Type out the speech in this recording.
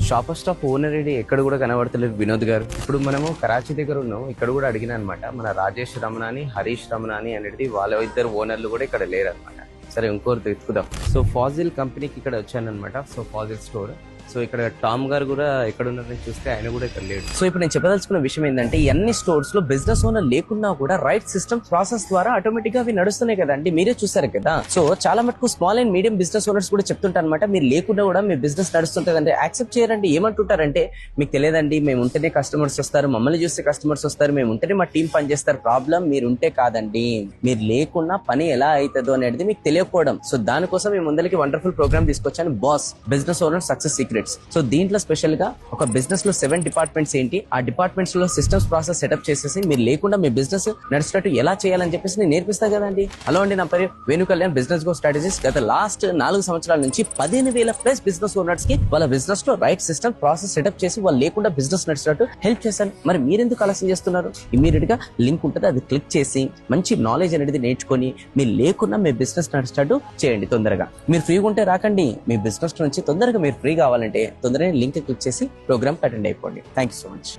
Shopper stop owner ఎక్కడ కూడా కనబడతలేదు వినోద్ గారు. ఇప్పుడు మనము కరాచీ దగ్గర ఉన్నాం, ఇక్కడ కూడా అడిగిన అనమాట. మన రాజేష్ రమణాని, హరీష్ రమణాని అనేది వాళ్ళ ఇద్దరు ఓనర్లు కూడా ఇక్కడ లేరు అనమాట. సరే ఇంకోరితో ఎత్తుకుదాం. సో ఫాజిల్ కంపెనీకి ఇక్కడ వచ్చాను అనమాట. So Fossil store. సో ఇక్కడ టామ్ గారు కూడా ఎక్కడ ఉన్నారని చూస్తే ఆయన కూడా ఇక్కడ లేడు. సో ఇప్పుడు నేను చెప్పదలుచుకున్న విషయం ఏంటంటే, ఈ అన్ని స్టోర్స్ లో బిజినెస్ ఓనర్ లేకున్నా కూడా రైట్ సిస్టమ్ ప్రాసెస్ ద్వారా ఆటోమేటిక్ గా అవి నడుస్తున్నాయి కదండి, మీరే చూసారు కదా. సో చాలా మటుకు small and medium business owners కూడా చెప్తుంటారు అనమాట, మీరు లేకుండా కూడా మీ బిజినెస్ నడుస్తుంటదంటే యాక్సెప్ట్ చేయరండి. ఏమంటుంటారంటే, మీకు తెలియదండి, మేము ఉంటేనే కస్టమర్స్ వస్తారు, మమ్మల్ని చూస్తే కస్టమర్స్ వస్తారు, మేము ఉంటేనే మా టీం పని చేస్తారు. ప్రాబ్లం మీరు ఉంటే కాదండి, మీరు లేకున్నా పని ఎలా అవుతుందో అనేది మీకు తెలియకపోవడం. సో దానికోసం మేము ముందరికి వండర్ఫుల్ ప్రోగ్రామ్ తీసుకొచ్చాను, boss business owner success secrets. So దీంట్లో స్పెషల్ గా ఒక బిజినెస్ లో 7 డిపార్ట్మెంట్స్ ఏంటి, ఆ డిపార్ట్మెంట్స్ లో సిస్టమ్స్ ప్రాసెస్ సెటప్ చేసేసి మీరు లేకుండా మీ బిజినెస్ నడిచేటట్టు ఎలా చేయాలని చెప్పేసి నేను నేర్పిస్తా కదండి. హలో అండి, నా పేరు Venu Kalyan, business go strategist. గత లాస్ట్ 4 సంవత్సరాల నుంచి 15,000+ బిజినెస్ ఓనర్స్ కి వాళ్ళ బిజినెస్ లో రైట్ సిస్టమ్ ప్రాసెస్ సెటప్ చేసి వాళ్ళు లేకుండా బిజినెస్ నడిచేటట్టు హెల్ప్ చేశాను. మరి మీరెందుకు ఆలస్యం చేస్తున్నారు? ఇమీడియట్ గా లింక్ ఉంటుంది, అది క్లిక్ చేసి మంచి నాలెడ్జ్ అనేది నేర్చుకొని మీరు లేకుండా మీ బిజినెస్ నడిచేటట్టు చేయండి. తొందరగా మీరు ఫ్రీగా ఉంటే రాకండి, మీ బిజినెస్ నుంచి తొందరగా మీరు ఫ్రీ కావాలంటే తొందరగా లింక్ క్లిక్ చేసి ప్రోగ్రామ్ అటెండ్ అయిపోండి. Thank you so much.